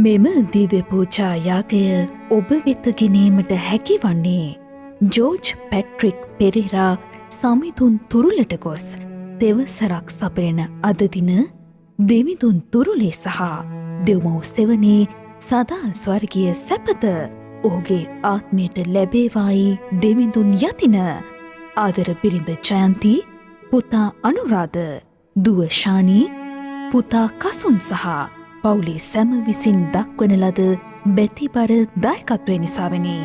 මෙම දිව්‍ය පූජා යාගය ඔබ වෙත ගෙනීමට හැකි වන්නේ ජෝර්ජ් පැට්‍රික් පෙරේරා සමිඳුන් තුරුලට ගොස් දෙවසරක් සපයන අද දින දෙවිඳුන් තුරුලේ සහ දෙව්මව් සෙවනේ සදා ස්වර්ගීය සැපත ඔහුගේ ආත්මයට ලැබේවායි දෙවිඳුන් යතින ආදර බිරිඳ ජයන්ති, පුතා අනුරාධ, දුව ශානී, පුතා කසුන් සහ පවුලේ සැම විසින් දක්වන ලද බැතිබර දායකත්වය නිසාවෙනි.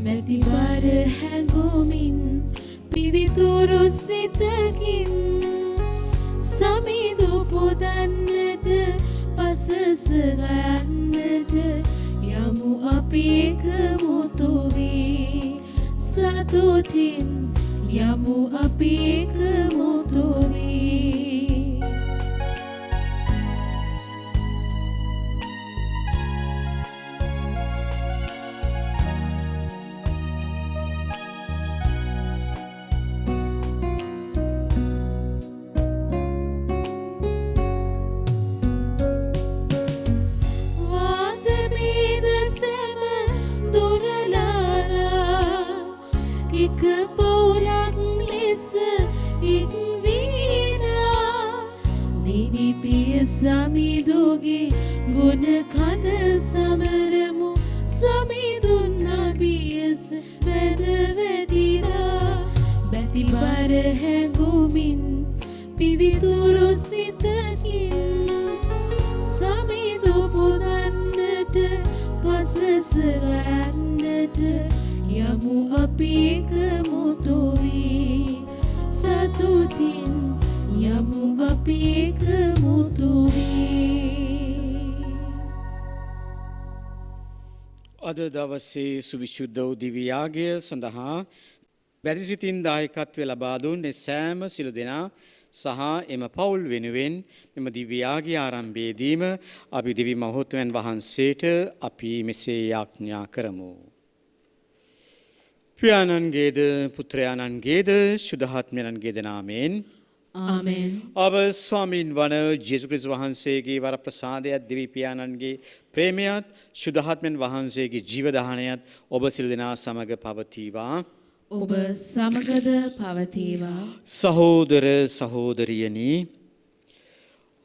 මැතිවර හැඟුමින් පිවිතුරු සිතකින් සමිඳු පුදන්නට පසස ගයන්නට යමු අපි එකමුතු වී සතුටින් යමු අපි එකමුතු වී සමිඳුගේ ගුණ කඳ සමරමු සමිඳුන් අභියස වැද වැදිලා බැතිබර හැඟුමින් පිවිතුරු සිතකින් සමිඳු පුදන්නට පසස ගයන්නට යමු අපි එකමුතු වී සතුටින් යමු අපි එකමුතු වී. අද දවසේ සුවිශුද්ධ වූ දිව්‍ය යාගය සඳහා වැඩි සිතින් දායකත්වය ලබා දුන්නේ සෑම සිළු දෙනා සහ එම පවුල් වෙනුවෙන් මෙම දිව්‍ය යාගය ආරම්භයේදීම අපි දිවි මහෝත්මයන් වහන්සේට අපි මෙසේ යාඥා කරමු. පියාණන්ගේද පුත්‍රයාණන්ගේද ශුද්ධාත්මයන්ගේද නාමයෙන් ආමෙන්. අප ස්වාමීන් වන ජේසුස් ක්‍රිස්තුස් වහන්සේගේ වර ප්‍රසාදයත් දෙවි පියාණන්ගේ ප්‍රේමයත් ශුද්ධාත්මයන් වහන්සේගේ ජීවදානයත් ඔබ සියලු දෙනා සමග පවතිවා. ඔබ සමගද පවතිවා. සහෝදර සහෝදරියනි,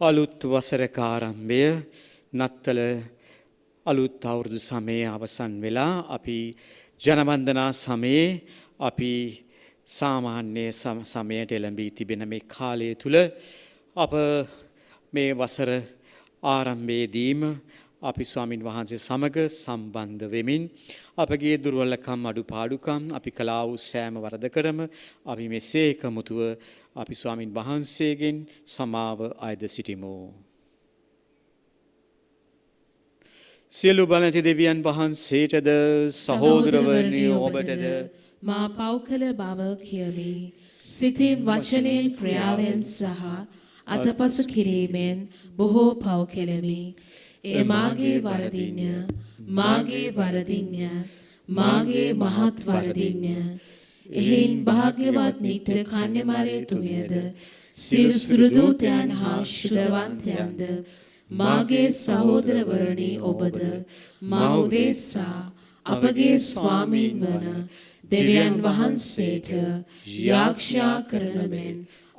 අලුත් වසරක ආරම්භය නත්තල අලුත් අවුරුදු සමයේ අවසන් වෙලා අපි ජනවන්දනා සමයේ අපි සාමාන්‍ය සමයට එළඹී තිබෙන මේ කාලය තුල අප මේ වසර ආරම්භයේදීම අපි ස්වාමින් වහන්සේ සමග සම්බන්ධ වෙමින් අපගේ දුර්වලකම් අඩුපාඩුකම් අපි කළා වූ සෑම වරදකරම අපි මෙසේ එකමුතුව අපි ස්වාමින් වහන්සේගෙන් සමාව අයද සිටිමු. සියලු බලති දෙවියන් වහන්සේටද සහෝදරවරුනි ඔබටද මා පව් කළ බව කියමි. සිතින් වචනයෙන් ක්‍රියාවෙන් සහ අතපසු කිරීමෙන් බොහෝ පව් කෙලෙමි. ඒ මාගේ වරදින්ය, මාගේ වරදින්ය, මාගේ මහත් වරදින්ය. එහෙයින් භාග්‍යවත් නිත්‍ය කන්‍යමරිය තුමියද සියලු සුරදූතයන් හා ශුද්ධවන්තයන්ද මාගේ සහෝදරවරුනි ඔබද මා උදෙසා අපගේ ස්වාමීන් වන දෙවියන් වහන්සේට යාඥා කරන මෙන්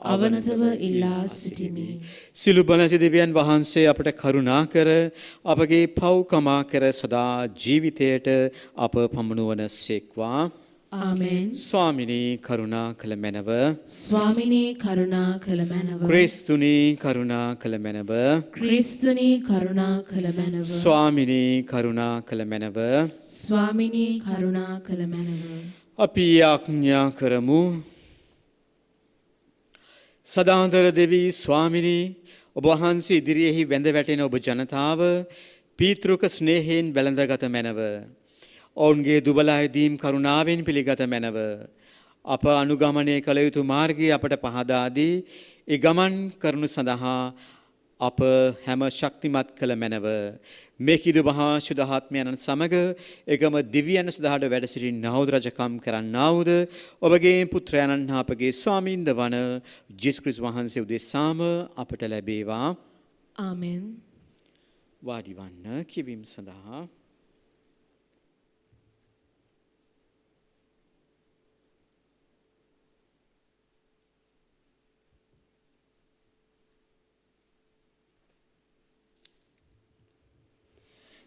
අවනතව ඉල්ලා සිටිමි. සිළු බලති දෙවියන් වහන්සේ අපට කරුණා කර අපගේ පව් කමා කර සදා ජීවිතයට අප පමුණුවන සේක්වා. ආමෙන්. ස්වාමිනී කරුණා කළ මැනව. ස්වාමිනී කරුණා කළ මැනව. ක්‍රිස්තුනී කරුණා කළ මැනව. ක්‍රිස්තුනී කරුණා කළ මැනව. ස්වාමිනී කරුණා කළ මැනව. ස්වාමිනී කරුණා කළ මැනව. අපි යාඥා කරමු. සදාන්තර දෙවී ස්වාමිනී, ඔබ වහන්සේ ඉදිරියෙහි වැඳ වැටෙන ඔබ ජනතාව පීතෘක ස්නේහයෙන් බැලඳගත මැනව. ඔවුන්ගේ දුබල ඇදීම් කරුණාවෙන් පිළිගත මැනව. අප අනුගමනය කළ යුතු මාර්ගය අපට පහදා දී ඒ ගමන් කරනු සඳහා අප හැම ශක්තිමත් කළ මැනව. මේ කිදු මහා ශුද්ධාත්මයන් සමග එකම දිව්‍යයන් සදාට වැඩ සිටින්නවුද රජකම් කරන්නවුද ඔබගේ පුත්‍රයන්න් හා අපගේ ස්වාමීන්ද වන ජේසුස් ක්‍රිස්තුස් වහන්සේ උදෙසාම අපට ලැබේවා. ආමෙන්. වාඩි වන්න කියවීම සඳහා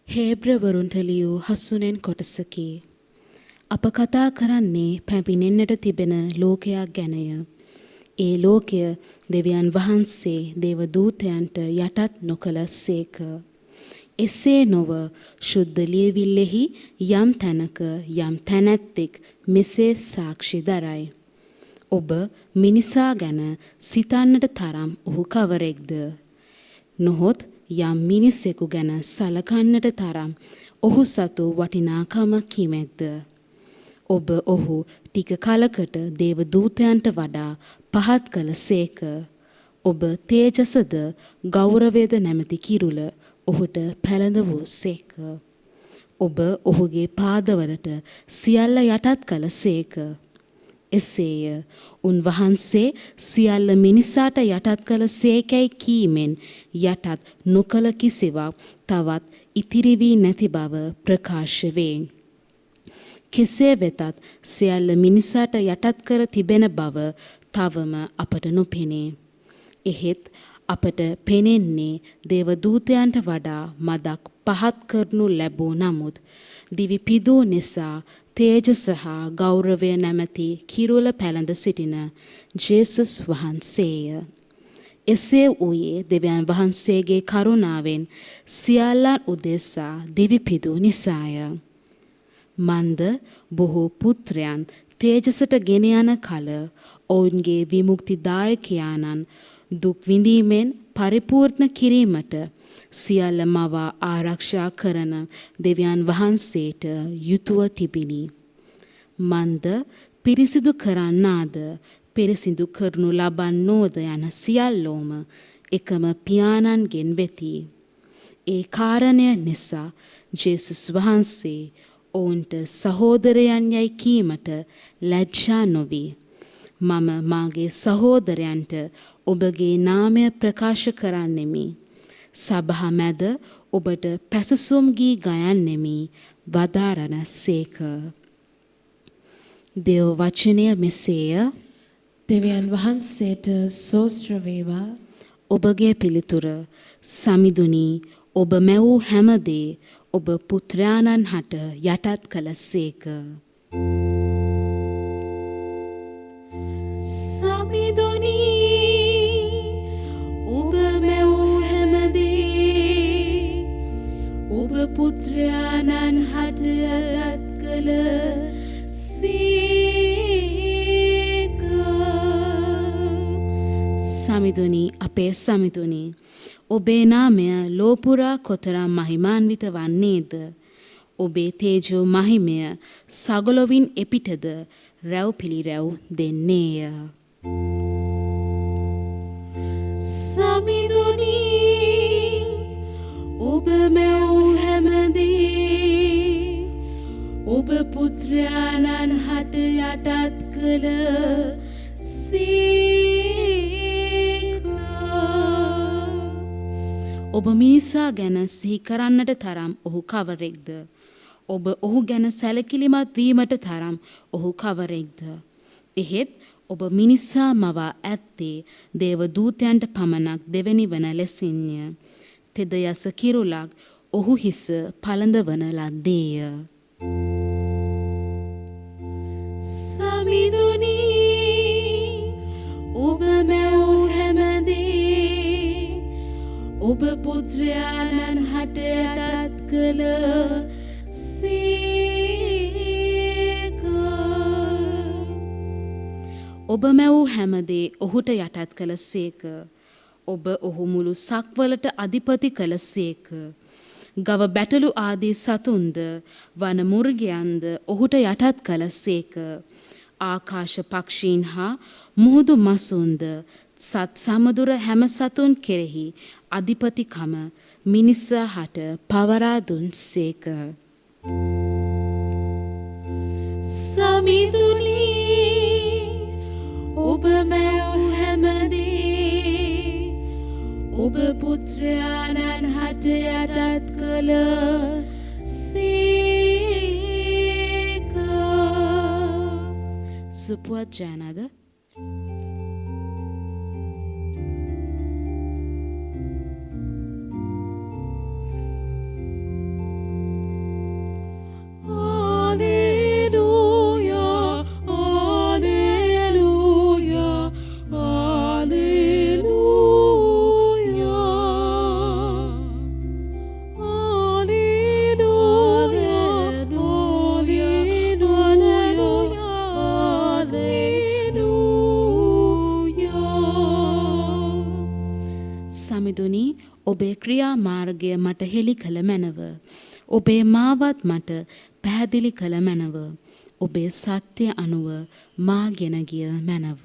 හේබ්‍රවරුන්ට ලියූ හසුනෙන් කොටසකි. අප කතා කරන්නේ පැමිණෙන්නට තිබෙන ලෝකයක් ගැනය. ඒ ලෝකය දෙවියන් වහන්සේ දේව දූතයන්ට යටත් නොකළ සේක. එසේ නොව ශුද්ධ ලියවිල්ලෙහි යම් තැනක යම් තැනැත්තෙක් මෙසේ සාක්ෂි දරයි. ඔබ මිනිසා ගැන සිතන්නට තරම් ඔහු කවරෙක්ද? නොහොත් යම් මිනිසෙකු ගැන සලකන්නට තරම් ඔහු සතු වටිනාකම කිමෙක්ද? ඔබ ඔහු ටික කලකට දේව දූතයන්ට වඩා පහත් කළ සේක. ඔබ තේජසද ගෞරවයද නැමැති කිරුල ඔහුට පැළඳ වූ සේක. ඔබ ඔහුගේ පාදවලට සියල්ල යටත් කළ සේක. එසේය උන්වහන්සේ සියල්ල මිනිසාට යටත් කළ සේකැයි කීමෙන් යටත් නොකළ කිසිවක් තවත් ඉතිරි වී නැති බව ප්‍රකාශ වේ. කෙසේ වෙතත් සියල්ල මිනිසාට යටත් කර තිබෙන බව තවම අපට නොපෙනේ. එහෙත් අපට පෙනෙන්නේ දේව දූතයන්ට වඩා මදක් පහත් කරනු ලැබූ නමුත් දිවි පිදූ නිසා තේජස හා ගෞරවය නැමැති කිරුල පැළඳ සිටින ජේසුස් වහන්සේය. එසේ වූයේ දෙවියන් වහන්සේගේ කරුණාවෙන් සියල්ලන් උදෙසා දිවි පිදූ නිසාය. මන්ද බොහෝ පුත්‍රයන් තේජසට ගෙන යන කල ඔවුන්ගේ විමුක්තිදායකයාණන් දුක් විඳීමෙන් පරිපූර්ණ කිරීමට සියල්ල මවා ආරක්ෂා කරන දෙවියන් වහන්සේට යුතුව තිබිනි. මන්ද පිරිසිදු කරන්නාද පිරිසිදු කරනු ලබන්නෝද යන සියල්ලෝම එකම පියාණන්ගෙන් වෙති. ඒ කාරණය නිසා ජේසුස් වහන්සේ ඔවුන්ට සහෝදරයන් යයි කීමට ලැජ්ජා නොවි. මම මාගේ සහෝදරයන්ට ඔබගේ නාමය ප්‍රකාශ කරන්නෙමි. සභා මැද ඔබට පැසසුම් ගී ගයන්නෙමි වදාරන සේක. දේව වචනය මෙසේය. දෙවියන් වහන්සේට සෝස්ත්‍ර වේවා. ඔබගේ පිළිතුර සමිඳුනි ඔබ මැවූ හැමදේ ඔබ පුත්‍රයාණන් හට යටත් කළ සේක. සමිඳුනි ඔබ මැවූ හැමදේ ඔබ පුත්‍රයාණන් හට යටත් කළ සේක. සමිඳුනි අපේ සමිඳුනි ඔබේ නාමය ලෝපුරා කොතරම් මහිමාන්විත වන්නේද? ඔබේ තේජෝ මහිමය සගලොවින් එපිටද රැව් පිළිරැව් දෙන්නේය. සමිඳුනි ඔබ මැවූ හැමදේ ඔබ පුත්‍රයාණන් හට යටත් කළ සේක. ඔබ මිනිසා ගැන සිහි කරන්නට තරම් ඔහු කවරෙක්ද? ඔබ ඔහු ගැන සැලකිලිමත් වීමට තරම් ඔහු කවරෙක්ද? එහෙත් ඔබ මිනිසා මවා ඇත්තේ දේව දූතයන්ට පමණක් දෙවැනි වන ලෙසින්ය. තෙද යස කිරුලක් ඔහු හිස පළඳවන ලද්දේය. සමිඳුනි ඔබ මැවූ හැමදේ ඔබ පුත්‍රයාණන් හට යටත් කළ සේක. ඔබ මැවූ හැමදේ ඔහුට යටත් කළ සේක. ඔබ ඔහු මුළු සක්වලට අධිපති කළ සේක. ගව බැටළු ආදී සතුන්ද වන මුර්ගයන්ද ඔහුට යටත් කළ සේක. ආකාශ පක්ෂීන් හා මුහුදු මසුන්ද සත් සමදුර හැම සතුන් කෙරෙහි අධිපතිකම මිනිසා හට පවරා දුන් සේක. සමිඳුනි ඔබ මැව් හැමදේ ඔබ පුත්‍රයාණන් හට යටත් කළ සේක. සුපුවත් ජයනද සමිඳුනි ඔබේ ක්‍රියා මාර්ගය මට හෙළි කළ මැනව. ඔබේ මාවත් මට පැහැදිලි කළ මැනව. ඔබේ සත්‍ය අනුව මා ගෙන ගිය මැනව.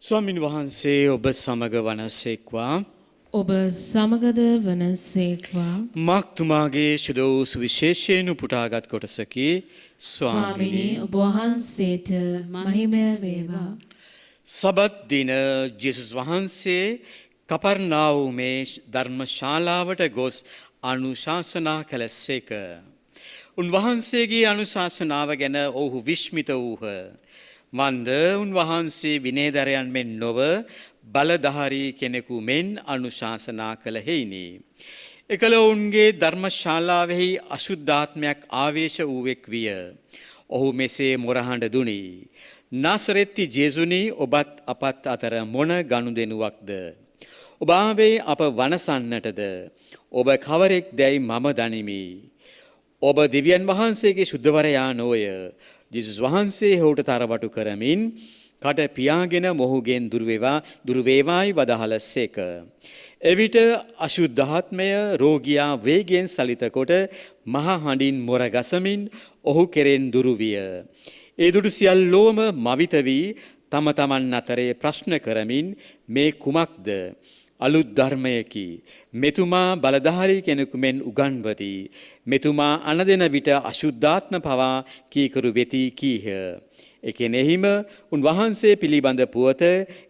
ස්වාමින් වහන්සේ ඔබ සමග වනසේක්වා. ඔබ සමගද වනසේක්වා. මාක්තුමාගේ ශුද්ධ වූ සුවිශේෂයෙන් උපුටාගත් කොටසකි. ස්වාමිනී ඔබ වහන්සේට මහිමය වේවා. සබත් දින ජේසුස් වහන්සේ කපර්නාවුමේ ධර්මශාලාවට ගොස් අනුශාසනා කළසේක. උන්වහන්සේගේ අනුශාසනාව ගැන ඔහු විශ්මිත වූහ. මන්ද උන්වහන්සේ විනේදරයන් මෙන් නොව බලධාරී කෙනෙකු මෙන් අනුශාසනා කළ හේිනි. එකල ඔවුන්ගේ ධර්මශාලාවෙහි අශුද්ධාත්මයක් ආවේශ වූවෙක් විය. ඔහු මෙසේ මොරහඬ දුනි. නාසරෙත්ති ජේසුනි ඔබත් අපත් අතර මොන ගනුදෙනුවක්ද? ඔබ ආවේ අප වනසන්නටද? ඔබ කවරෙක් දැයි මම දනිමි. ඔබ දෙවියන් වහන්සේගේ ශුද්ධවරයා නොය. ජේසුස් වහන්සේ ඔහුට තරවටු කරමින් කට පියාගෙන මොහුගෙන් දුර වේවායි වදාළසේක. එවිට අශුද්ධාත්මය රෝගියා වේගයෙන් සලිත කොට මහ හඬින් මොර ගසමින් ඔහු කෙරෙන් දුරු විය. ඒ දුටු සියල්ලෝම මවිත වී තම තමන් අතරේ ප්‍රශ්න කරමින් මේ කුමක්ද? අලුත් ධර්මයකි. මෙතුමා බලධාරී කෙනෙකු මෙන් උගන්වති. මෙතුමා අනදෙන විට අශුද්ධාත්ම පවා කීකරු වෙති කීහ. එකෙනෙහිම උන්වහන්සේ පිළිබඳ පුවත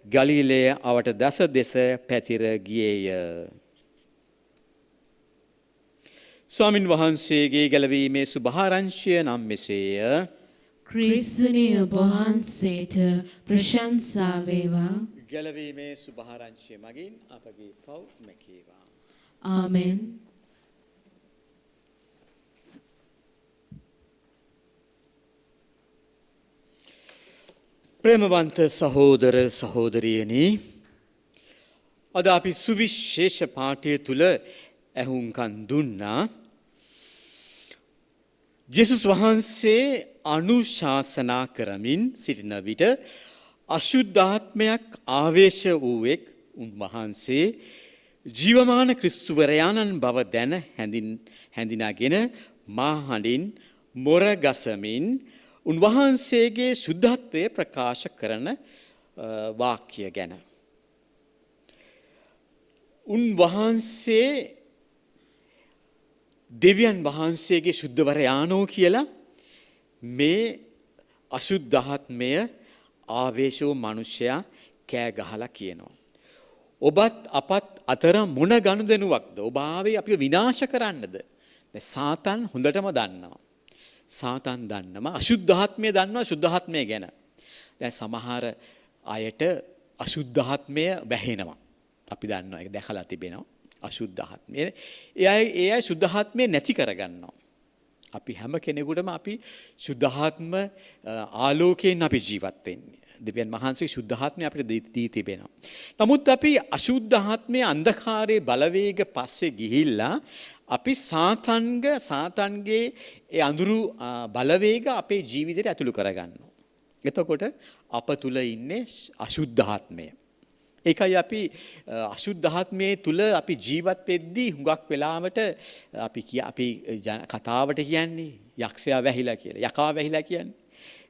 ගලිලය අවට දස දෙස පැතිර ගියේය. ස්වාමින් වහන්සේගේ ගැලවීමේ සුභාරංශය නම් මෙසේය. ක්‍රිස්තුනි ඔබ වහන්සේට ප්‍රශංසා වේවා. ගැලවීමේ සුභාරංශය මගින් අපගේ පව් මැකේවා. ආමෙන්. ප්‍රේමවන්ත සහෝදර සහෝදරියනි, අද අපි සුවිශේෂ පාඨය තුල ඇහුම්කන් දුන්නා. ජේසුස් වහන්සේ අනුශාසනා කරමින් සිටින විට අශුද්ධාත්මයක් ආවේශ වූවෙක් උන්වහන්සේ ජීවමාන ක්‍රිස්තුවරයාණන් බව දැන හැඳිනාගෙන මා හඬින් මොර ගසමින් උන්වහන්සේගේ සුද්ධත්වය ප්‍රකාශ කරන වාක්‍ය ගැන. උන්වහන්සේ දෙවියන් වහන්සේගේ ශුද්ධවරයාණෝ කියලා මේ අශුද්ධාත්මය ආවේශෝ මනුෂ්‍යයා කෑ ගහලා කියනවා. ඔබත් අපත් අතර මොන ගනුදෙනුවක්ද? ඔබ ආවේ අපිව විනාශ කරන්නද? දැන් සාතන් හොඳටම දන්නවා. සාතන් දන්නවා අශුද්ධාත්මය දන්නවා සුද්ධාත්මය ගැන. දැන් සමහර අයට අශුද්ධාත්මය වැහෙනවා. අපි දන්නවා ඒක දැකලා තිබෙනවා. අශුද්ධාත්මය. ඒ අය සුද්ධාත්මය නැති කරගන්නවා. අපි හැම කෙනෙකුටම අපි සුද්ධාත්ම ආලෝකයෙන් අපි ජීවත් වෙන්නේ. දෙවියන් වහන්සේ සුද්ධාත්මය අපිට දී තිබෙනවා. නමුත් අපි අශුද්ධාත්මයේ අන්ධකාරයේ බලවේග පස්සේ ගිහිල්ලා අපි සාතන්ගේ ඒ අඳුරු බලවේග අපේ ජීවිතයට ඇතුළු කරගන්නවා. එතකොට අප තුල ඉන්නේ අශුද්ධාත්මය. ඒකයි අපි අශුද්ධාත්මයේ තුල අපි ජීවත් වෙද්දී හුඟක් වෙලාවට අපි කතාවට කියන්නේ යක්ෂයා වැහිලා කියලා. යකා වැහිලා කියන්නේ.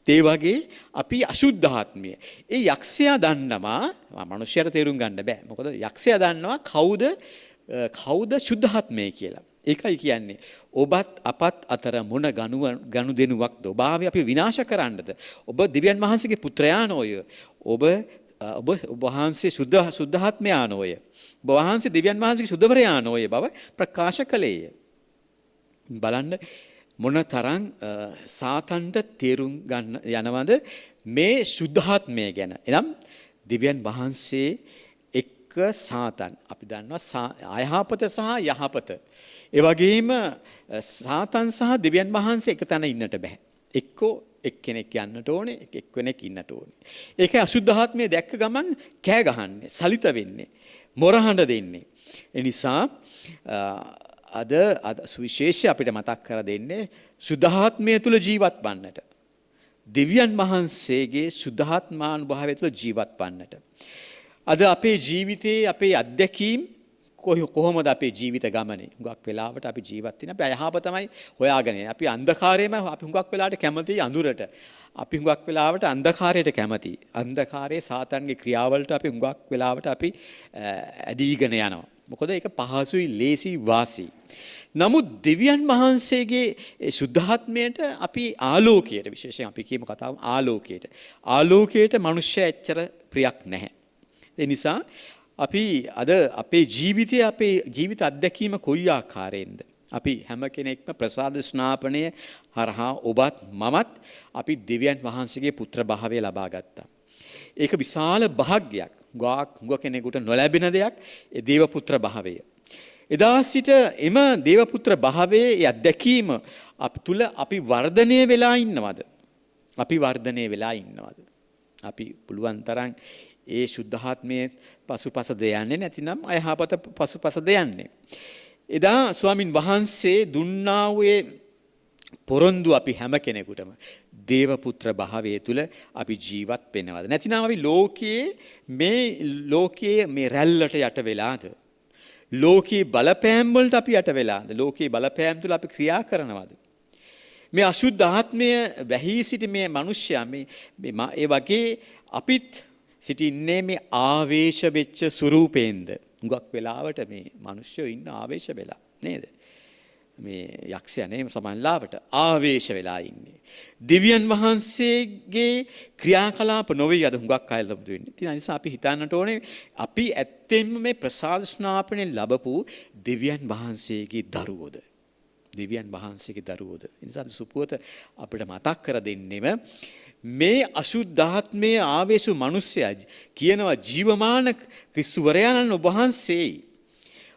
ඒ වගේ අපි අශුද්ධාත්මය. ඒ යක්ෂයා දන්නවා මනුෂ්‍යයට තේරුම් ගන්න බෑ. මොකද යක්ෂයා දන්නවා කවුද සුද්ධාත්මය කියලා. ඒකයි කියන්නේ ඔබත් අපත් අතර මොන ගනුදෙනුවක්ද? ඔබාවේ අපි විනාශ කරන්නද? ඔබ දිව්‍යන් වහන්සේගේ පුත්‍රයානෝය. ඔබ වහන්සේ සුද්ධාත්මයානෝය. ඔබ වහන්සේ දිව්‍යන් වහන්සේගේ සුද්ධවරයානෝය බව ප්‍රකාශ කළේය. බලන්න මොන තරම් සාතන්ට තේරුම් ගන්න යනවද මේ සුද්ධාත්මය ගැන. එනම් දිව්‍යන් වහන්සේ එක්ක සාතන් අපි දන්නවා අයහපත සහ යහපත. ඒ වගේම සාතන් සහ දිව්‍යන් වහන්සේ එක තැන ඉන්නට බෑ. එක්කෝ එක්කෙනෙක් යන්නට ඕනේ, එක්කෙනෙක් ඉන්නට ඕනේ. ඒකයි අසුද්ධාත්මය දැක්ක ගමන් කෑ ගහන්නේ, සලිත වෙන්නේ, මොරහඬ දෙන්නේ. ඒ නිසා අද සුවිශේෂය අපිට මතක් කර දෙන්නේ සුද්ධාත්මය තුල ජීවත් වන්නට. දිව්‍යන් වහන්සේගේ සුද්ධාත්මානුභාවය තුල ජීවත් වන්නට. අද අපේ ජීවිතයේ අපේ අත්දැකීම් කොහොමද අපේ ජීවිත ගමනේ? හුඟක් වෙලාවට අපි ජීවත් වෙන අපි අයහපත තමයි හොයාගෙන. අපි අන්ධකාරයේම අපි හුඟක් වෙලාවට කැමති අඳුරට. අපි හුඟක් වෙලාවට අන්ධකාරයට කැමති. අන්ධකාරයේ සාතන්ගේ ක්‍රියාවලට අපි හුඟක් වෙලාවට අපි ඇදීගෙන යනවා. මොකද ඒක පහසුයි, ලේසි, වාසි. නමුත් දෙවියන් වහන්සේගේ සුද්ධාත්මයට අපි ආලෝකයට විශේෂයෙන් අපි කියමු කතාව ආලෝකයට මිනිස්සු එච්චර ප්‍රියක් නැහැ. ඒ නිසා අපි අද අපේ ජීවිත අත්දැකීම කොයි ආකාරයෙන්ද? අපි හැම කෙනෙක්ම ප්‍රසාද ස්නාපනය හරහා ඔබත් මමත් අපි දෙවියන් වහන්සේගේ පුත්‍ර භාවය ලබා ගත්තා. ඒක විශාල භාග්යක්. ගොඩක් කෙනෙකුට නොලැබෙන දෙයක් ඒ දේව පුත්‍ර භාවය. එදා සිට එම දේව පුත්‍ර භාවයේ අත්දැකීම අප තුල අපි වර්ධනය වෙලා ඉන්නවද? අපි පුළුවන් තරම් ඒ සුද්ධාත්මයේ පසුපසද යන්නේ නැතිනම් අයහපත පසුපසද යන්නේ. එදා ස්වාමින් වහන්සේ දුන්නා වූ පොරොන්දු අපි හැම කෙනෙකුටම දේව පුත්‍ර භාවයේ තුල අපි ජීවත් වෙනවද? නැතිනම් අපි ලෝකයේ මේ රැල්ලට යට වෙලාද? ලෝකයේ බලපෑම් වලට අපි යට වෙලාද? ලෝකයේ බලපෑම් තුල අපි ක්‍රියා කරනවද? මේ අසුද්ධ ආත්මය වැහි සිටි මේ මිනිස්සයා ඒ වගේ අපිත් සිටින්නේ මේ ආවේශ වෙච්ච ස්වරූපෙන්ද? හුඟක් වෙලාවට මේ මිනිස්සු ඉන්න ආවේශ වෙලා නේද? මේ යක්ෂයා නේ සමන්ලාවට ආවේශ වෙලා ඉන්නේ. දිව්‍යන් වහන්සේගේ ක්‍රියාකලාප නොවේ අද හුඟක් අය ලබු වෙන්නේ. ඒ නිසා අපි හිතන්නට ඕනේ අපි ඇත්තෙන්ම මේ ප්‍රසාද ස්නාපනයෙන් ලැබපු දිව්‍යන් වහන්සේගේ දරුවෝද? දිව්‍යන් වහන්සේගේ දරුවෝද? ඒ නිසා සුපුවත අපිට මතක් කර දෙන්නෙම මේ අසුද්ධාත්මයේ ආවේශු මිනිස්සයා කියනවා ජීවමාන ක්‍රිස්තුවරයාණන් වහන්සේ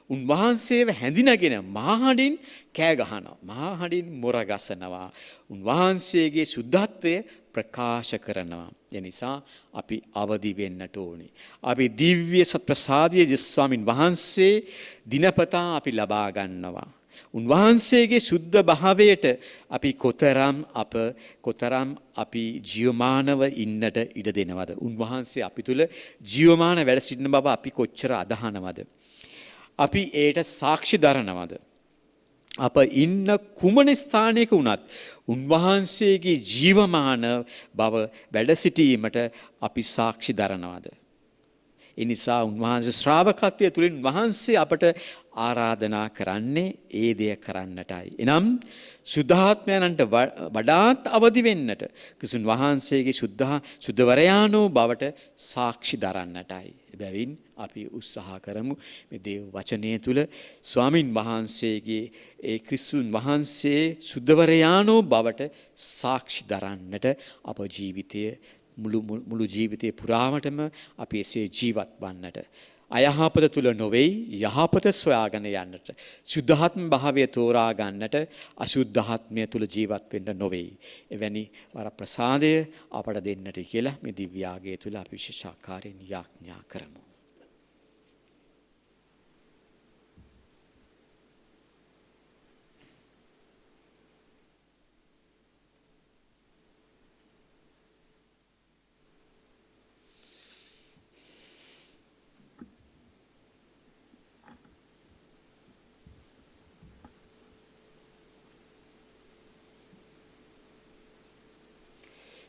උන්වහන්සේව හැඳිනගෙන මහහඬින් කෑ ගහනවා. මහහඬින් මොර ගසනවා. උන්වහන්සේගේ සුද්ධත්වය ප්‍රකාශ කරනවා. ඒ නිසා අපි අවදි වෙන්නට ඕනේ. අපි දිව්‍ය ප්‍රසාදයේ ස්වාමින් වහන්සේ දිනපතා අපි ලබා ගන්නවා. උන්වහන්සේගේ සුද්ධ භාවයට අපි කොතරම් අපි ජීවමානව ඉන්නට ඉඩ දෙනවද? උන්වහන්සේ අපි තුල ජීවමාන වැඩ සිටින බව අපි කොච්චර අදහනවද? අපි ඒට සාක්ෂි දරනවද? අප ඉන්න කුමන ස්ථානයක වුණත් උන්වහන්සේගේ ජීවමාන බව වැඩ සිටීමට අපි සාක්ෂි දරනවද? ඒ නිසා උන්වහන්සේ ශ්‍රාවකත්වයේ තුලින් වහන්සේ අපට ආරාධනා කරන්නේ ඒ දෙය කරන්නටයි. එනම් සුද්ධාත්මයන්ට වඩාත් අවදි වෙන්නට ක්‍රිස්තුන් වහන්සේගේ සුද්ධවරයාණෝ බවට සාක්ෂි දරන්නටයි. එබැවින් අපි උත්සාහ කරමු මේ දේව වචනය තුල ස්වාමින් වහන්සේගේ ඒ ක්‍රිස්තුන් වහන්සේ සුද්ධවරයාණෝ බවට සාක්ෂි දරන්නට අප ජීවිතය මුළු ජීවිතේ පුරාවටම අපි එසේ ජීවත් වන්නට අයහපත තුල නොවේ යහපත සොයාගෙන යන්නට සුද්ධාත්ම භාවය තෝරා ගන්නට අසුද්ධාත්මය තුල ජීවත් වෙන්න නොවේ එවැනි වර ප්‍රසාදය අපට දෙන්නට කියලා මේ දිව්‍යාගය තුල අපි විශේෂාකාරයෙන් යාඥා කරමු.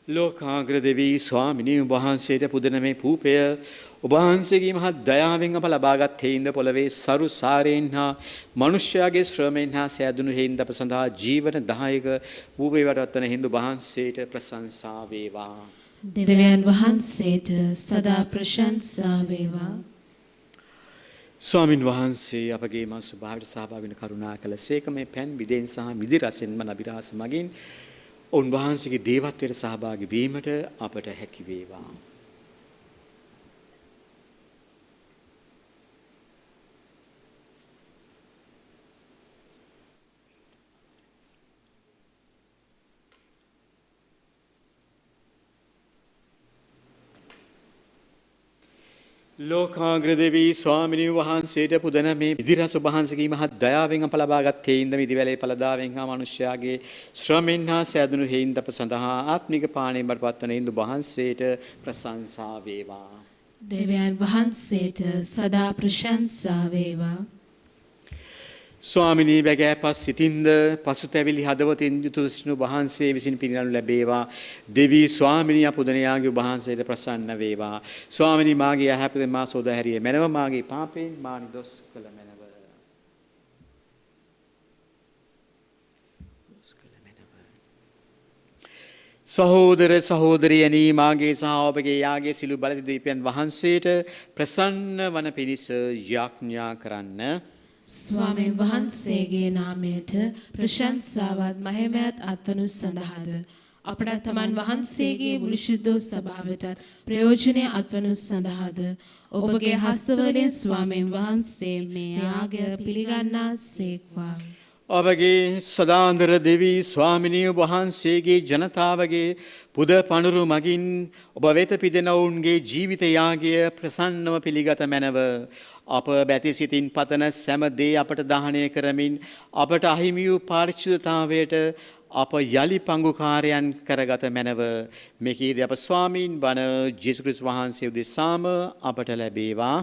ලෝකාග්‍ර දෙවී ස්වාමිනී වහන්සේට පුදන මේ පූපය ඔබ වහන්සේගේ මහත් දයාවෙන් අප ලබාගත් හේින්ද පොළවේ සරු සාරයෙන් හා මනුෂ්‍යයාගේ ශ්‍රමයෙන් හා සෑදුණු හේින්ද අප සඳහා ජීවන දායක පූපේ වටවන හින්දු වහන්සේට ප්‍රශංසා වේවා. දෙවියන් වහන්සේට සදා ප්‍රශංසා වේවා. ස්වාමින් වහන්සේ අපගේ මා ස්වභාවයට සහභාගී වෙන කරුණා කළ සේක මේ පෑන් විදෙන් සහ මිදි රසෙන්ම නබිරහස මගින් උන්වහන්සේගේ දේවත්වයට සහභාගී වීමට අපට හැකි වේවා. ලෝකාග්‍ර දෙවී ස්වාමිනී වහන්සේට පුදන මේ විදිරස වහන්සේගේ මහත් දයාවෙන් අප ලබාගත් හේින්ද විදිවැලේ පළදාවෙන් හා මනුෂ්‍යයාගේ ශ්‍රමෙන් හා සෑදුණු හේින්ද අප සඳහා ආත්මික පාණයෙන් බරපත්වන හින්දු වහන්සේට ප්‍රශංසා වේවා. දෙවියන් වහන්සේට සදා ප්‍රශංසා වේවා. ස්වාමිනී වැගෑපත් සිතින්ද පසුතැවිලි හදවතින් යුතු සිටින වහන්සේ විසින් පිරිනමනු ලැබේවා. දෙවී ස්වාමිනී අපුදනයාගේ වහන්සේට ප්‍රසන්න වේවා. ස්වාමිනී මාගේ යහපත මා සෝදාහැරියේ මැනව මාගේ පාපයෙන් මා නිදොස් කළ මැනව. සහෝදර සහෝදරියනි මාගේ සහ ඔබගේ යාගේ සිළු බලති දීපයන් වහන්සේට ප්‍රසන්න වන පිණිස යාඥා කරන්න. ස්වාමීන් වහන්සේගේ නාමයට ප්‍රශංසාවත් මහිමයත් අත්වනු සඳහාද අපට තමන් වහන්සේගේ මුළු ශුද්ධ සභාවටත් ප්‍රයෝජනය අත්වනු සඳහාද ඔබගේ හස්තවලින් ස්වාමීන් වහන්සේ මේ යාගය පිළිගන්නා සේක්වා. ඔබගේ සදාන්දර දෙවී ස්වාමිනී වහන්සේගේ ජනතාවගේ පුද පණුරු මගින් ඔබ වෙත පිදෙන ඔවුන්ගේ ජීවිත යාගය ප්‍රසන්නව පිළිගත මැනව. අප බැති සිතින් පතන සෑම දේ අපට දාහනය කරමින් අපට අහිමි වූ පාරිශුද්ධතාවයට අප යලි පංගුකාරයන් කරගත මැනව. මෙකීද අප ස්වාමීන් වන ජේසුස් ක්‍රිස්තුස් වහන්සේ උදෙසාම අපට ලැබේවා.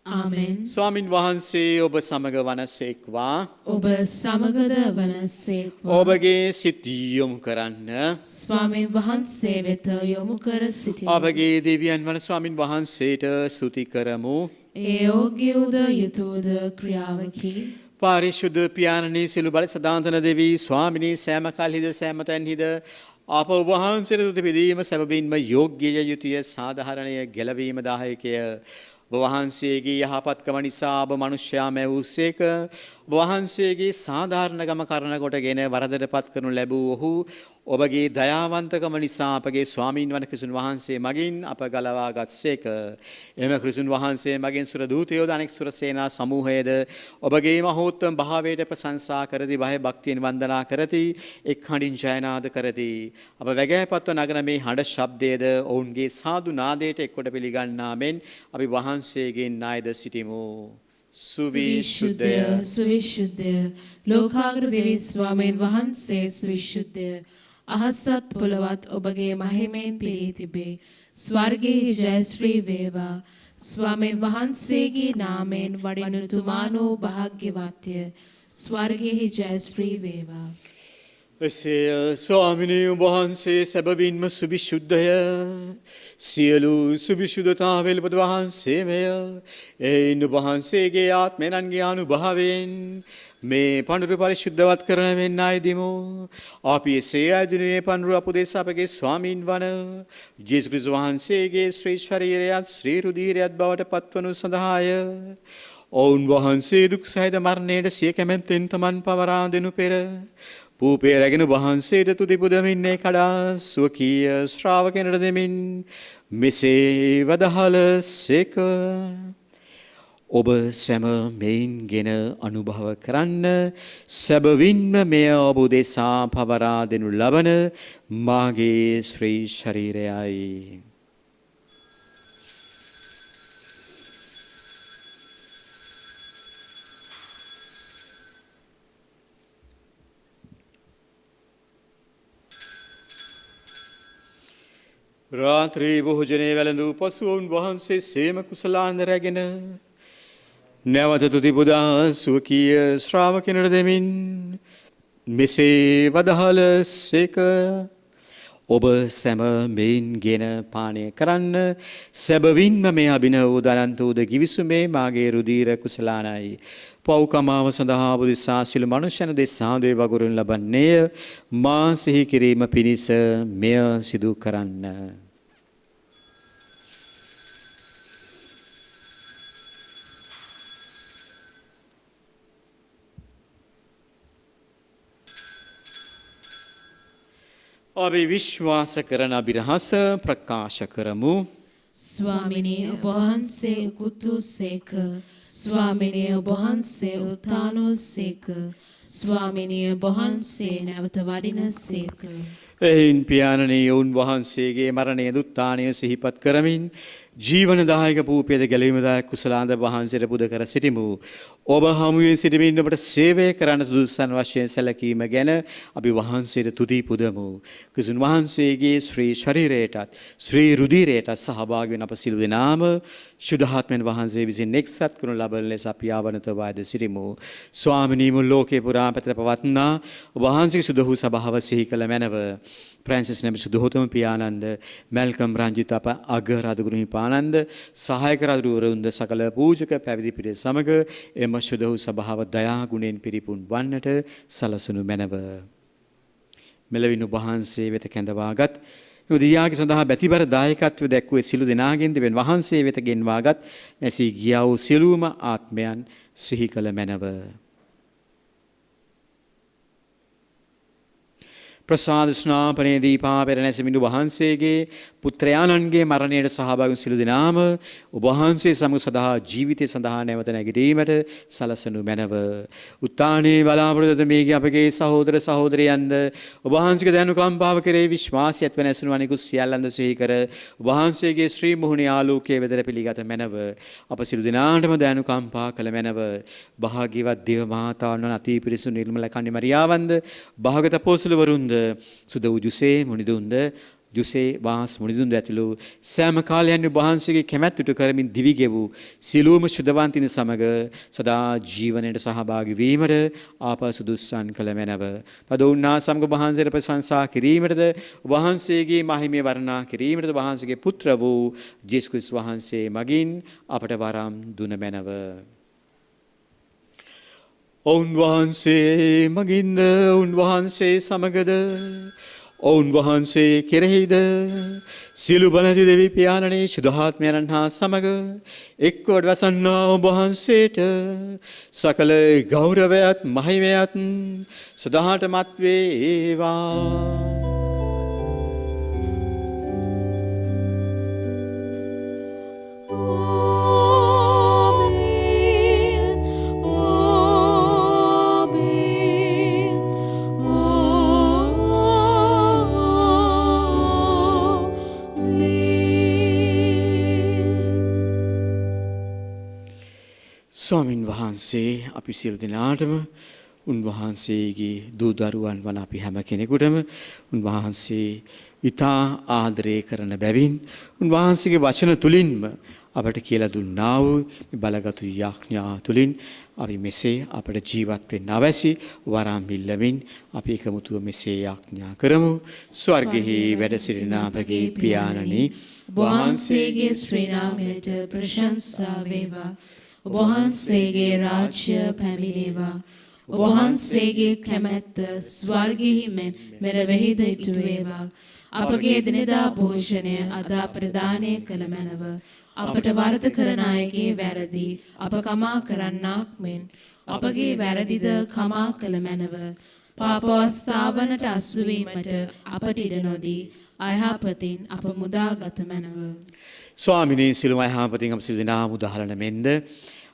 ආමෙන්. ස්වාමින් වහන්සේ ඔබ සමග වනසේක්වා. ඔබ සමගද වනසේක්වා. ඔබගේ සිත යොමු කරන්න. ස්වාමීන් වහන්සේ වෙත යොමු කර සිටින අපගේ දෙවියන් වන ස්වාමින් වහන්සේට ස්තුති කරමු. ඒ යෝග්‍යද යුතුයද ක්‍රියාවකි. පාරිශුද්ධ පියාණනී සිළු බල සදාන්තන දෙවී ස්වාමිනී සෑම කල්හිද සෑම තැන්හිද අප වහන්සේට තුති පිදීම සැබවින්ම යෝග්‍යය යුතුය සාධාරණය ගැලවීම දායකය. වහන්සේගේ යහපත්කම නිසා ඔබ මනුෂ්‍යයා මැවූසේක. වහන්සේගේ සාධාරණ ගම කරන කොටගෙන වරදටපත් කරනු ලැබූ ඔහු ඔබගේ දයාවන්තකම නිසා අපගේ ස්වාමීන් වන ක්‍රිස්තුන් වහන්සේ මගින් අප ගලවා ගත්සේක. එම ක්‍රිස්තුන් වහන්සේ මගින් සුර දූතයෝද අනෙක් සුර සේනා සමූහයද ඔබගේ මහෝත්තම භාවයට ප්‍රශංසා කරති බය භක්තියෙන් වන්දනා කරති එක් හඬින් ජයනාද කරති. අප වැගෑපත්ව නගන මේ හඬ ශබ්දයේද ඔවුන්ගේ සාදු නාදයට එක්කොට පිළිගන්නා මෙන් අපි වහන්සේගෙන් නායද සිටිමු. සුවිශුද්ධය සුවිශුද්ධය ලෝකාග්‍ර දෙවී ස්වාමීන් වහන්සේ සුවිශුද්ධය අහසත් පොළවත් ඔබගේ මහිමෙන් පිරී තිබේ. ස්වර්ගයේ ජයශ්‍රී වේවා. ස්වාමීන් වහන්සේගේ නාමයෙන් වඩින තුමානෝ භාග්‍යවත්ය. ස්වර්ගයේ ජයශ්‍රී වේවා. එසේ ස්වාමිනී වහන්සේ සැබවින්ම සුවිශුද්ධය. සියලු සුවිශුද්ධතාවල පද වහන්සේමය. එයින් වහන්සේගේ ආත්මයන්ගේ අනුභවයෙන් මේ පඳුරු පරිශුද්ධවත් කරන මෙන්න අයදිමු. අපි එසේ අයදිනුයේ පඳුරු අපුදෙස අපගේ ස්වාමීන් වන ජේසුස් ක්‍රිස්තුස් වහන්සේගේ ශ්‍රී ශරීරයත් ශ්‍රී රුධිරයත් බවට පත්වනු සඳහාය. ඔවුන් වහන්සේ දුක් සහිත මරණයට සිය කැමැත්තෙන් තමන් පවරා දෙනු පෙර පූපේ රැගෙන වහන්සේට තුති පුදමින් කඩා ස්වකීය ශ්‍රාවකයන්ට දෙමින් මෙසේ වදහල සේක. ඔබ සැම මෙයින්ගෙන අනුභව කරන්න සැබවින්ම මෙය ඔබ උදෙසා පවරා දෙනු ලබන මාගේ ශ්‍රී ශරීරයයි. රාත්‍රී භෝජනයේ වැළඳූ පසු වහන්සේ සේම කුසලාන රැගෙන නැවත තුති පුදා ස්වකීය ශ්‍රාවකයන්ට දෙමින් මෙසේ වදහල සේක. ඔබ සැම මෙයින්ගෙන පානය කරන්න සැබවින්ම මේ අභිනව දනන්ත උද ගිවිසුමේ මාගේ රුධිර කුසලානයි. පෞකමාව සඳහා බුදුසා සිළු මනුෂ්‍යයන් දෙසා දේ වගුරුන් ලබන්නේය. මා සිහි කිරීම පිණිස මෙය සිදු කරන්න. අපි විශ්වාස කරන අභිරහස ප්‍රකාශ කරමු. ස්වාමිනේ ඔබ වහන්සේ උකුතුසේක. ස්වාමිනේ ඔබ වහන්සේ උත්තානෝසේක. ස්වාමිනේ ඔබ වහන්සේ නැවත වඩිනසේක. එයින් පියාණනී ඔවුන් වහන්සේගේ මරණය දුත්තානය සිහිපත් කරමින් ජීවනදායක පූපයද ගැලීමදායක කුසලාන්ද වහන්සේට පුද කර සිටිමු. ඔබ හමුවේ සිටමින් ඔබට සේවය කරන්න සුදුසුසන් වශයෙන් සැලකීම ගැන අපි වහන්සේට තුති පුදමු. ක්‍රිස්තුන් වහන්සේගේ ශ්‍රී ශරීරයටත් ශ්‍රී රුධිරයටත් සහභාගී වෙන අප සිළු දෙනාම ශුද්ධාත්මයන් වහන්සේ විසින් එක්සත් කරනු ලබන ලෙස අපි ආවනත වාද සිටිමු. ස්වාමිනී මුල් ලෝකේ පුරා පැතර පවත්නා වහන්සේගේ සුදහු සභාව සිහි කළ මැනව. ප්‍රැන්සිස් නැමැති සුදහෝතම පියාණන්ද මැල්කම් රංජිත අප අග රදගුරු හිපානන්ද සහායක රදවරුන්ද සකල පූජක පැවිදි පිරිස සමග එම සුදහු සභාව දයා ගුණෙන් පිරිපුන් වන්නට සලසනු මැනව. මෙලවින් වහන්සේ වෙත කැඳවාගත් යුදියාගේ සඳහා බැතිබර දායකත්වය දැක්වූ සිළු දෙනාගෙන් දෙවියන් වහන්සේ වෙත ගෙන්වාගත් නැසී ගියා වූ සියලුම ආත්මයන් සිහි කළ මැනව. ප්‍රසාද ස්නාපනයේ දීපා පෙර නැසමිඳු වහන්සේගේ පුත්‍රයාණන්ගේ මරණයට සහභාගී වූ සිළු දෙනාම ඔබ වහන්සේ සමග සදා ජීවිතය සඳහා නැවත නැගිටීමට සලසනු මැනව. උත්තානයේ බලාපොරොත්තු මේගේ අපගේ සහෝදර සහෝදරයන්ද ඔබ වහන්සේගේ දයනුකම්පාව කෙරෙහි විශ්වාසය ඇතිව නැසුණු අනිකුත් සියල්ලන්ද සිහි කර ඔබ වහන්සේගේ ශ්‍රී මුහුණේ ආලෝකයේ වෙදර පිළිගත මැනව. අප සිළු දෙනාටම දයනුකම්පා කළ මැනව. භාග්‍යවත් දේව මාතාවන් වන අති පිරිසුදු නිර්මල කන්‍ය මරියාවන්ද භාගත අපොස්තලවරුන්ද සුද වූ ජුසේ මුනිදුන්ද ජුසේ වාස් මුනිදුන්ද ඇතුළු සෑම කාලයන් වහන්සේගේ කැමැත්ත ඉටු කරමින් දිවි ගෙවූ සියලුම ශුද්ධවන්තින් සමග සදා ජීවනයට සහභාගී වීමට ආපසු දුස්සන් කළ මැනව. තදෝන්නා සමග වහන්සේට ප්‍රශංසා කිරීමටද වහන්සේගේ මහිමය වර්ණනා කිරීමටද වහන්සේගේ පුත්‍ර වූ ජේසුස් ක්‍රිස්තුස් වහන්සේ මගින් අපට වරම් දුන මැනව. ඔවුන් වහන්සේ මගින්ද ඔවුන් වහන්සේ සමගද ඔවුන් වහන්සේ කෙරෙහිද සියලු බලති දෙවි පියාණනේ ශුද්ධාත්මයන් හා සමග එක්කොට වසන්නා ඔබ වහන්සේට සකල ගෞරවයත් මහිමයත් සදාටමත් වේවා. ස්වාමින් වහන්සේ අපි සියලු දෙනාටම උන්වහන්සේගේ දූ දරුවන් වන අපි හැම කෙනෙකුටම උන්වහන්සේ ඊතා ආදරය කරන බැවින් උන්වහන්සේගේ වචන තුලින්ම අපට කියලා දුන්නා වූ බලගත් යාඥා තුලින් අපි මෙසේ අපට ජීවත් වෙන්න අවැසි වරම් ඉල්ලමින් අපි එකමුතුව මෙසේ යාඥා කරමු. ස්වර්ගෙහි වැඩ සිටින අපගේ පියාණනි වහන්සේගේ ශ්‍රී නාමයට ප්‍රශංසා වේවා. ඔබ වහන්සේගේ රාජ්‍ය පැමිණේවා. ඔබ වහන්සේගේ කැමැත්ත ස්වර්ගෙහි මෙන් මෙලොවෙහිද ඉටු වේවා. අපගේ දිනදා භෝජනය අද අපට දානය කළ මැනව. අපට වරද කරන අයගේ වැරදි අප කමා කරන්නාක් මෙන් අපගේ වැරදිද කමා කළ මැනව. පාපවස්ථාවනට අසු වීමට අපට ඉඩ නොදී අයහපතින් අප මුදාගත මැනව. ස්වාමිනී සිළුම අයහපතින් අප සිළු දෙනා මුදාහලන මෙන්ද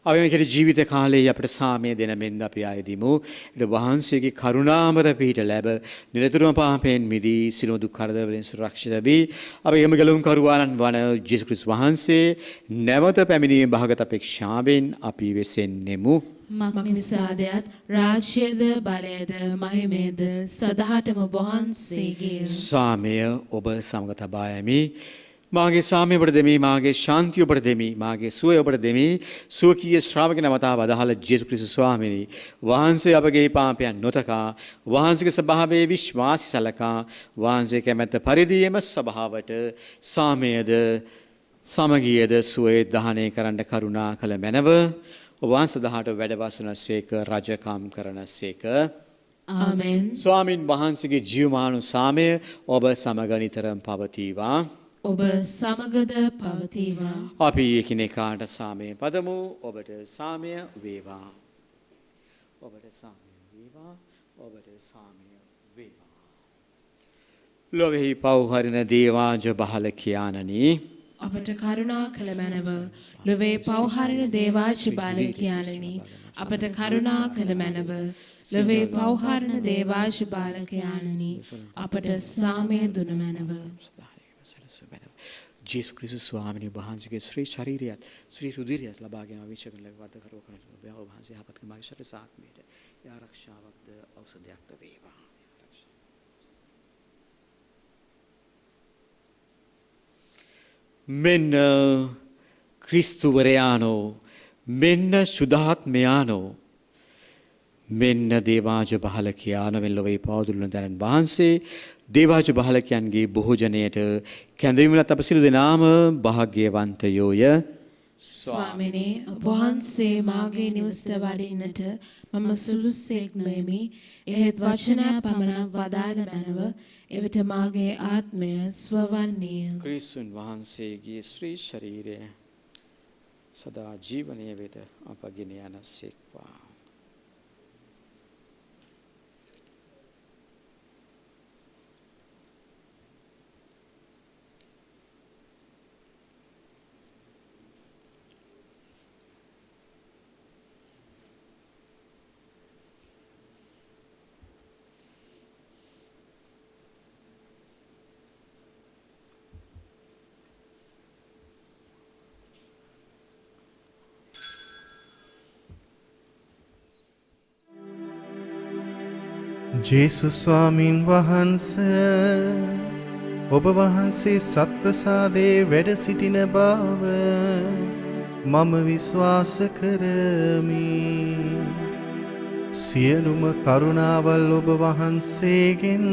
අපි මේ ජීවිත කාලයේ අපට සාමය දෙන මෙන්ද අපි ආයදිමු. ඊට වහන්සේගේ කරුණාමර පිහිට ලැබ නිරතුරුම පාපයෙන් මිදී සිළුම දුක් කරදර වලින් සුරක්ෂිත වී අපි එම ගලුම් කරුවාණන් වන ජේසුස් ක්‍රිස්තුස් වහන්සේ නැවත පැමිණීමේ භාගත අපේක්ෂාවෙන් අපි වෙසෙන්නෙමු. මක්නිසාදයත් රාජ්‍යද බලයද මහිමේද සදහටම වහන්සේගේ. සාමය ඔබ සමග තබා යමි. මාගේ සාමය ඔබට දෙමි, මාගේ ශාන්තිය ඔබට දෙමි, මාගේ සුවය ඔබට දෙමි. සුවකීය ශ්‍රාවක නමතාව අදහල ජේසුස් ක්‍රිස්තුස් ස්වාමීනි වහන්සේ අපගේ පාපයන් නොතකා වහන්සේගේ ස්වභාවයේ විශ්වාසී සලකා වහන්සේ කැමැත්ත පරිදිම ස්වභාවට සාමයද සමගියද සුවය දහනය කරන්න කරුණා කළ මැනව. ඔබ වහන්සේ දහට වැඩවසනසේක රජකම් කරනසේක. ආමෙන්. ස්වාමින් වහන්සේගේ ජීවමාන සාමය ඔබ සමග නිතරම පවතිවා. ඔබ සමගද පවතිවා. අපි එකිනෙකාට සාමය පදමු. ඔබට සාමය වේවා. ඔබට සාමය වේවා. ඔබට සාමය වේවා. ලොවෙහි පව් හරින දේවාජ බහල කියානනි අපට කරුණා කළ මැනව. ලොවේ පව් හරින දේවාජ බාල කියානනි අපට කරුණා කළ මැනව. ලොවේ පව් හරින දේවාජ බාල කියානනි අපට සාමය දුන මැනව. ජේසුස් ක්‍රිස්තුස් ස්වාමීන් වහන්සේගේ ශ්‍රී ශරීරයත් ශ්‍රී රුධිරයත් ලබාගෙන අවිශ්වකන ලැබවද කරව කරන ඔබ වහන්සේ යහපත් කර මාගේ ශරීර සාත්මයට ආරක්ෂාවක්ද ඖෂධයක්ද වේවා. මෙන්න ක්‍රිස්තුවරයානෝ මෙන්න සුදාත්මයානෝ මෙන්න දේවාජ බහල කියාන මෙල්ලොවේ පවදුලන දැනන් වහන්සේ දේවාජ බහලකයන්ගේ බොහෝජනයට කැඳවීමලත් අප සිළු දෙනාම භාග්‍යවන්තයෝය. ස්වාමිනේ ඔබ වහන්සේ මාගේ නිවසට වඩින්නට මම සුළුසෙක් නොෙමි. එහෙත් වචනය පමණක් වදාළ මැනව එවිට මාගේ ආත්මය ස්වවන්නේය. ක්‍රිස්තුන් වහන්සේගේ ශ්‍රී ශරීරය සදා ජීවනය වෙත අපගෙන යනසේක්වා. ජේසුස් ස්වාමීන් වහන්සේ ඔබ වහන්සේ සත්ප්‍රසාදයේ වැඩ සිටින බව මම විශ්වාස කරමි. සියලුම කරුණාවල් ඔබ වහන්සේගෙන්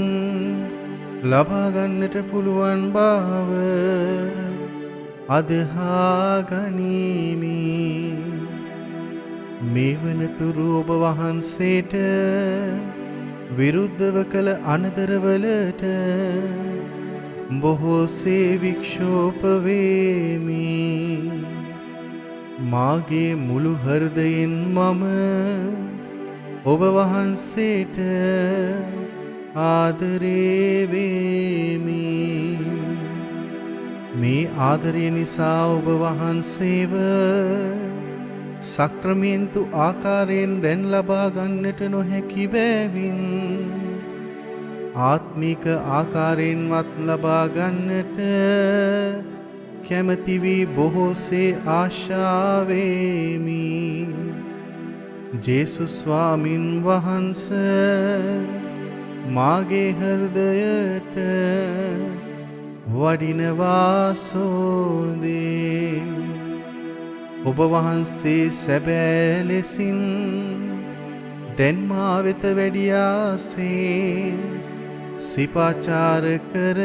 ලබා ගන්නට පුළුවන් බව අදහා ගනිමි. මේ වනතුරු ඔබ වහන්සේට විරුද්ධව කළ අනතරවලට බොහෝසේ වික්ෂෝප වේමි. මාගේ මුළු හෘදයෙන් මම ඔබ වහන්සේට ආදරේ වේමි. මේ ආදරය නිසා ඔබ වහන්සේව සක්‍රමේන්තු ආකාරයෙන් දැන් ලබා ගන්නට නොහැකි බැවින් ආත්මික ආකාරයෙන්වත් ලබා ගන්නට කැමැති වී බොහෝසේ ආශාවෙමි. ජේසුස් ස්වාමින් වහන්සේ මාගේ හෘදයට වඩිනවා සෝදේ. ඔබ වහන්සේ සැබෑ ලෙසින් දැන් මා වෙත වැඩියාසේ සිපාචාර කර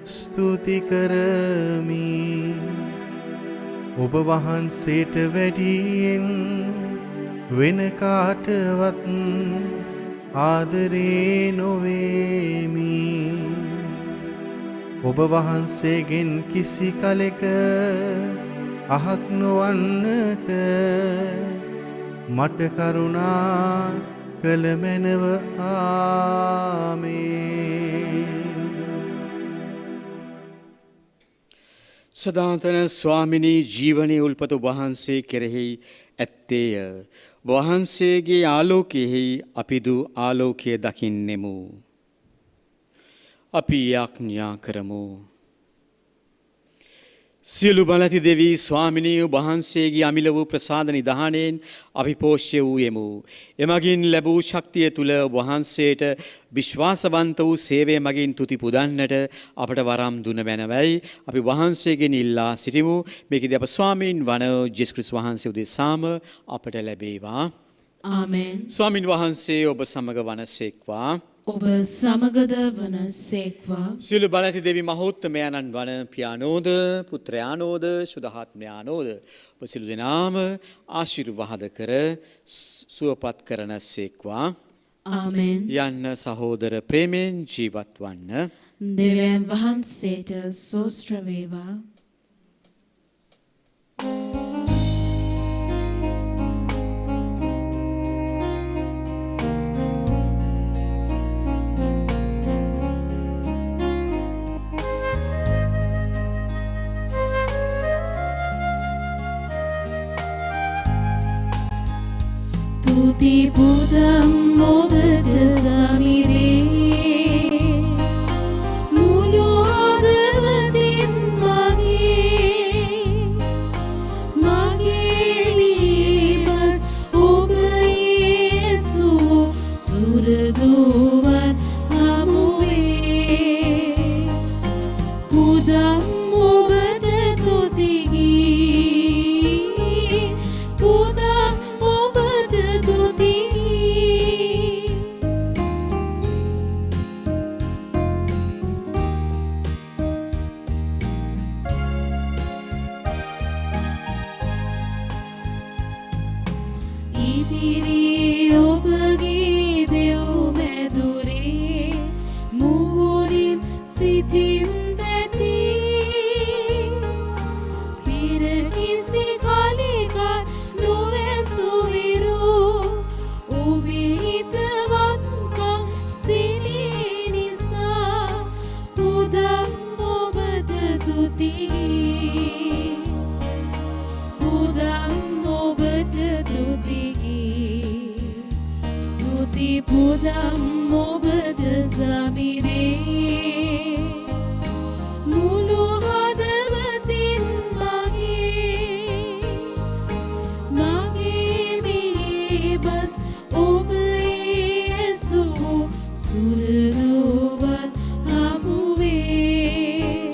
ස්තුති කරමි. ඔබ වහන්සේට වැඩියෙන් වෙන කාටවත් ආදරේ නොවේමි. ඔබ වහන්සේගෙන් කිසි කලෙක අහක් නොවන්නට මට කරුණා කළ මැනව. ආමේන්. සදාතන ස්වාමිනී ජීවනයේ උල්පත වහන්සේ කෙරෙහි ඇත්තේය. වහන්සේගේ ආලෝකයෙහි අපිදු ආලෝකය දකින්නෙමු. අපි යාඥා කරමු. සියලු බලති දෙවී ස්වාමිනී වහන්සේගේ අමිල වූ ප්‍රසාද නිධානයෙන් අපි පෝෂ්‍ය වූයෙමු. එමගින් ලැබූ ශක්තිය තුළ වහන්සේට විශ්වාසවන්ත වූ සේවය මගින් තුති පුදන්නට අපට වරම් දුන බැනවයි අපි වහන්සේගෙන් ඉල්ලා සිටිමු. මේකදී අප ස්වාමීන් වන ජේසුස් ක්‍රිස්තුස් වහන්සේ උදෙසාම අපට ලැබේවා. ආමෙන්. ස්වාමින් වහන්සේ ඔබ සමග වනසේක්වා. ඔබ සමගද වනසේක්වා. සියලු බලති දෙවි මහෝත්තමයන්න් වන පියානෝද පුත්‍රයානෝද සුදහාත්මයානෝද ඔබ සියලු දෙනාම ආශිර්වාද කර සුවපත් කරන සේක්වා. ආමෙන්. යන්න සහෝදර ප්‍රේමයෙන් ජීවත් වන්න. දෙවියන් වහන්සේට සෝස්ත්‍ර වේවා. තුති පුදම් ඔබට සමිරේ මුළු හදවතින් මගේ විමස් ඔබ යේසුස් සුරදුවන් හමුවේ පුදම් ඔබට තුති ගී පුදම් ඔබට තුති ගී ඉදිරි ඔබගේ දෙව් මැදුරේ මුහුණින් සිටින් පැටි පිර කිසි කලෙක නොවැසු විරු ඔබේ හිතවත්කම් සිනී නිසා පුදම් ඔබට තුති පුදම් ඔබට තුති තුති පුදම් ඔබට සමිරේ මුළු හදවතින් මගේ මිහිබස් ඔබ යේසුස් සුරදුවන් හමුවේ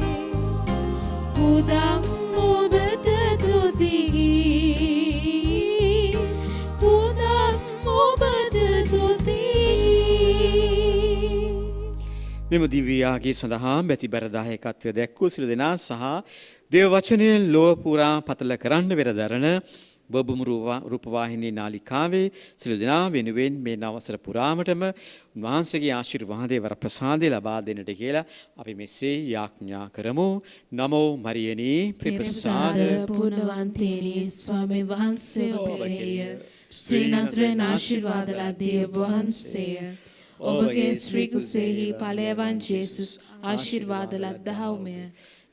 පුදම් ඔබට තුති පුදම් ඔබට තුති. මෙම දිව්‍යයාගේ සඳහා බැතිබර දායකත්වය දැක්වූ සියලු දෙනා සහ දේව වචනයෙන් ලොව පුරා පතල කරන්න වෙරදරන බබුම් රූපවාහිනී නාලිකාවේ සියලු දෙනා වෙනුවෙන් මේ නවසර පුරාමටම උන්වහන්සේගේ ආශිර්වාදේ වර ප්‍රසාදේ ලබා දෙන්නට කියලා අපි මෙසේ යාඥා කරමු. නමෝ මරියනී ප්‍රප්‍රසාද පුණ්‍යවන්තේනි ස්වාමීන් වහන්සේ ඔබ කෙරෙහිය ශ්‍රී නත්‍රයන් ආශිර්වාද ලද්දේ ඔබ වහන්සේය. ඔබගේ ශ්‍රී කුසෙහි ඵලයවන් ජේසුස් ආශිර්වාද ලද්දහවුමය.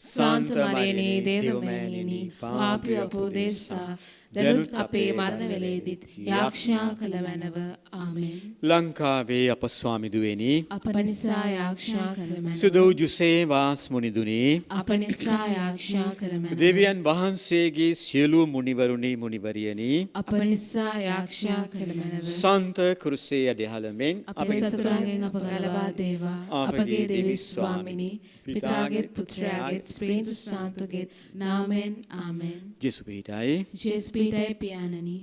සාන්ත මරියනී දේවමෑණියනි පාපී අපෝදේසා දනුත් අපේ මරණ වේලේදීත් යාක්ෂා කළ මැනව. ආමෙන්. ලංකාවේ අප ස්වාමි දුවේනි අප නිසා යාක්ෂා කළ මැනව. සුදෝ ජුසේ වාස් මුනිදුනි අප නිසා යාක්ෂා කළ මැනව. දෙවියන් වහන්සේගේ සියලු මුනිවරුනි මුනිවරියනි අප නිසා යාක්ෂා කළ මැනව. සන්ත කුරුසේ යඩහලමෙන් අපේ සතුරන්ගෙන් අප ගලවා දේවා. අපගේ දෙවි ස්වාමිනී පිතාගේත් පුත්‍රයාගේත් ස්ප්‍රීන්තු සාන්තුගේත් නාමෙන්. ආමෙන්. ජේසු පිහිටයි ජේසු පිහිටයි පියාණනි.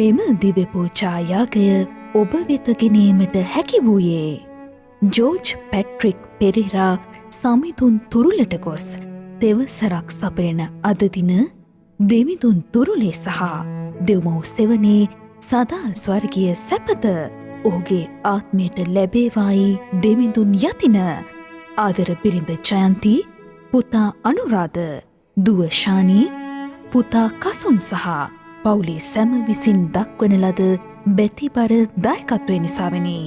මෙම දිව්‍ය පූජා යාගය ඔබ වෙත ගෙනීමට හැකි වූයේ ජෝර්ජ් පැට්‍රික් පෙරේරා සමිඳුන් තුරුලට ගොස් තෙවසරක් සපයන අද දින දෙවිඳුන් තුරුලේ සහ දෙව්මව් සෙවනේ සදා ස්වර්ගීය සැපත ඔහුගේ ආත්මයට ලැබේවායි දෙවිඳුන් යතින ආදර බිරිඳ ජයන්ති පුතා අනුරාධ දුව ශානී පුතා කසුන් සහ පවුලේ සැම විසින් දක්වන ලද බැතිබර දායකත්වය නිසාවෙනි.